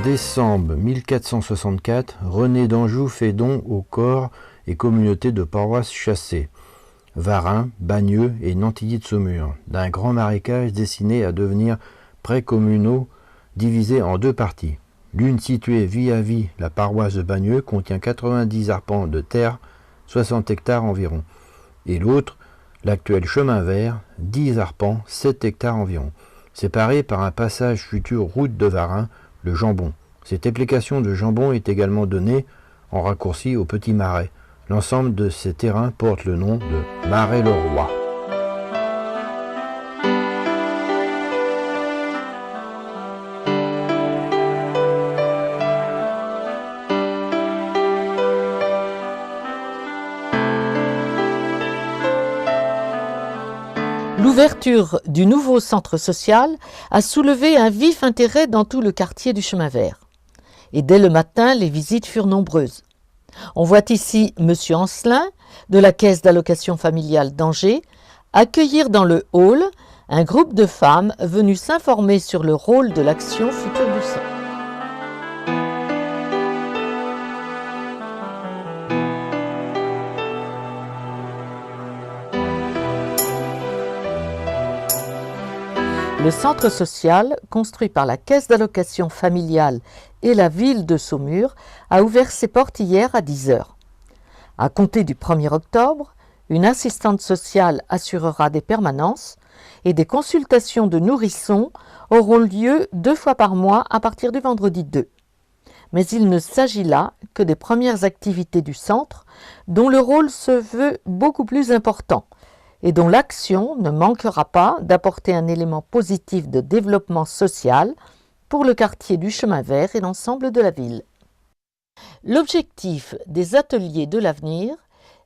décembre 1464, René d'Anjou fait don aux corps et communautés de paroisses chassées, Varin, Bagneux et Nantilly de Saumur, d'un grand marécage destiné à devenir pré-communaux divisés en deux parties. L'une située vis-à-vis la paroisse de Bagneux contient 90 arpents de terre, 60 hectares environ, et l'autre, l'actuel chemin vert, 10 arpents, 7 hectares environ, séparés par un passage futur route de Varin, le Jambon. Cette application de Jambon est également donnée en raccourci au Petit Marais. L'ensemble de ces terrains porte le nom de Marais-le-Roi. L'ouverture du nouveau centre social a soulevé un vif intérêt dans tout le quartier du Chemin Vert. Et dès le matin, les visites furent nombreuses. On voit ici M. Ancelin, de la Caisse d'allocation familiale d'Angers, accueillir dans le hall un groupe de femmes venues s'informer sur le rôle de l'action future du centre. Le centre social, construit par la Caisse d'allocation familiale et la ville de Saumur, a ouvert ses portes hier à 10 h. À compter du 1er octobre, une assistante sociale assurera des permanences et des consultations de nourrissons auront lieu 2 fois par mois à partir du vendredi 2. Mais il ne s'agit là que des premières activités du centre, dont le rôle se veut beaucoup plus important, et dont l'action ne manquera pas d'apporter un élément positif de développement social pour le quartier du Chemin Vert et l'ensemble de la ville. L'objectif des ateliers de l'avenir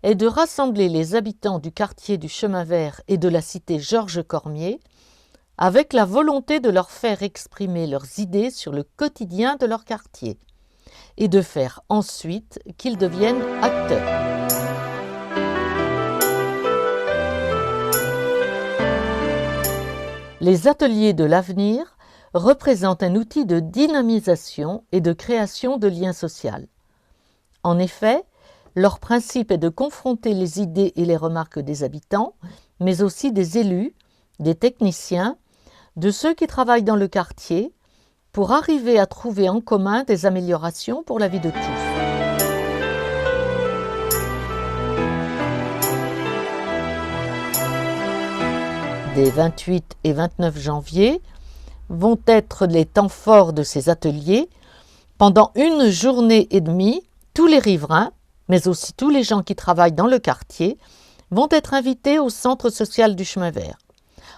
est de rassembler les habitants du quartier du Chemin Vert et de la cité Georges Cormier avec la volonté de leur faire exprimer leurs idées sur le quotidien de leur quartier et de faire ensuite qu'ils deviennent acteurs. Les ateliers de l'avenir représentent un outil de dynamisation et de création de liens sociaux. En effet, leur principe est de confronter les idées et les remarques des habitants, mais aussi des élus, des techniciens, de ceux qui travaillent dans le quartier, pour arriver à trouver en commun des améliorations pour la vie de tous. Des 28 et 29 janvier vont être les temps forts de ces ateliers. Pendant une journée et demie, tous les riverains, mais aussi tous les gens qui travaillent dans le quartier, vont être invités au centre social du Chemin Vert.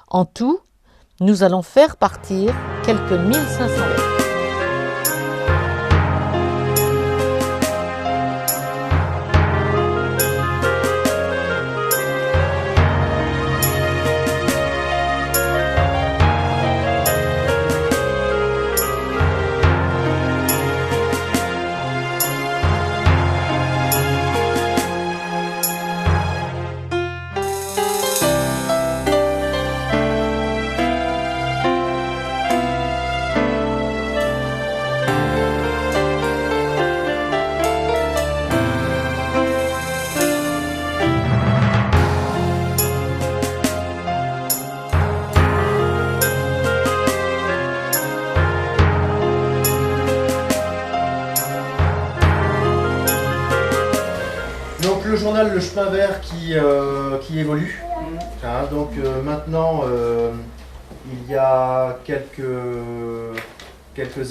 En tout, nous allons faire partir quelques 1500 lettres. Le journal Le Chemin Vert qui évolue. Hein, donc maintenant, il y a quelques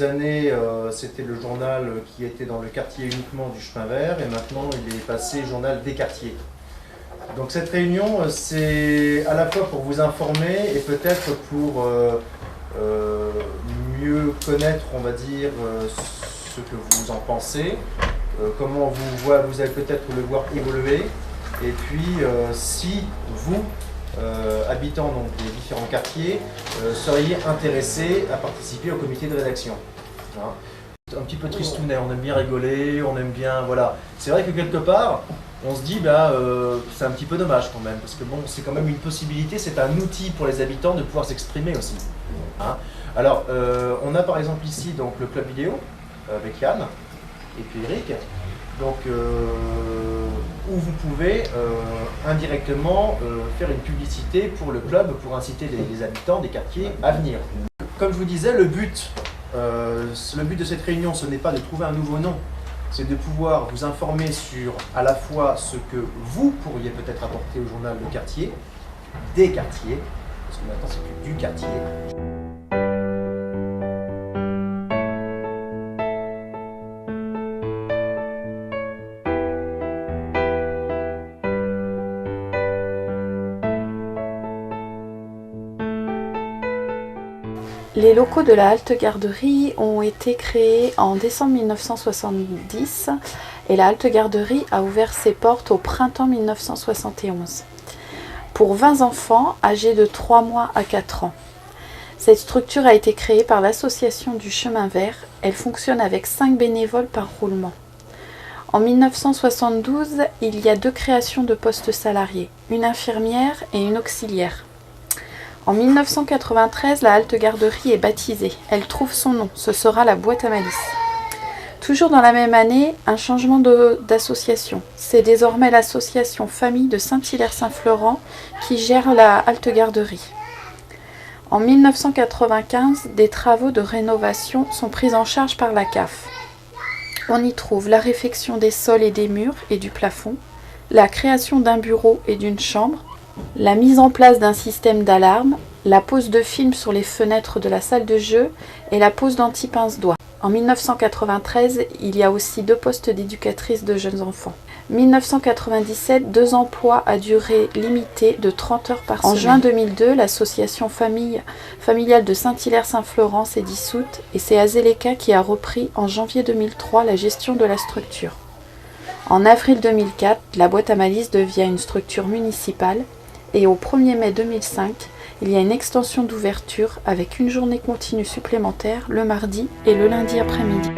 années, c'était le journal qui était dans le quartier uniquement du Chemin Vert, et maintenant il est passé journal des quartiers. Donc cette réunion, c'est à la fois pour vous informer et peut-être pour mieux connaître, on va dire, ce que vous en pensez. Comment vous allez peut-être le voir évoluer, et puis si vous, habitants donc, des différents quartiers, seriez intéressés à participer au comité de rédaction. Hein. Un petit peu tristounet, on aime bien rigoler, on aime bien, voilà. C'est vrai que quelque part, on se dit, c'est un petit peu dommage quand même, parce que bon, c'est quand même une possibilité, c'est un outil pour les habitants de pouvoir s'exprimer aussi. Hein. Alors, on a par exemple ici donc, le club vidéo, avec Yann et puis Eric. Donc, où vous pouvez indirectement faire une publicité pour le club, pour inciter les habitants des quartiers à venir. Comme je vous disais, le but de cette réunion, ce n'est pas de trouver un nouveau nom, c'est de pouvoir vous informer sur à la fois ce que vous pourriez peut-être apporter au journal Le Quartier, des quartiers, parce que maintenant c'est plus du quartier. Les locaux de la halte garderie ont été créés en décembre 1970 et la halte garderie a ouvert ses portes au printemps 1971 pour 20 enfants âgés de 3 mois à 4 ans. Cette structure a été créée par l'association du Chemin Vert. Elle fonctionne avec 5 bénévoles par roulement. En 1972, il y a 2 créations de postes salariés, une infirmière et une auxiliaire. En 1993, la halte garderie est baptisée. Elle trouve son nom, ce sera la boîte à malice. Toujours dans la même année, un changement d'association. C'est désormais l'association Famille de Saint-Hilaire-Saint-Florent qui gère la halte garderie. En 1995, des travaux de rénovation sont pris en charge par la CAF. On y trouve la réfection des sols et des murs et du plafond, la création d'un bureau et d'une chambre, la mise en place d'un système d'alarme, la pose de films sur les fenêtres de la salle de jeu et la pose d'anti-pince-doigts. En 1993, il y a aussi 2 postes d'éducatrice de jeunes enfants. 1997, 2 emplois à durée limitée de 30 heures par semaine. En juin 2002, l'association familiale de Saint-Hilaire-Saint-Florent s'est dissoute et c'est Azéléka qui a repris en janvier 2003 la gestion de la structure. En avril 2004, la boîte à malice devient une structure municipale et au 1er mai 2005, il y a une extension d'ouverture avec une journée continue supplémentaire le mardi et le lundi après-midi.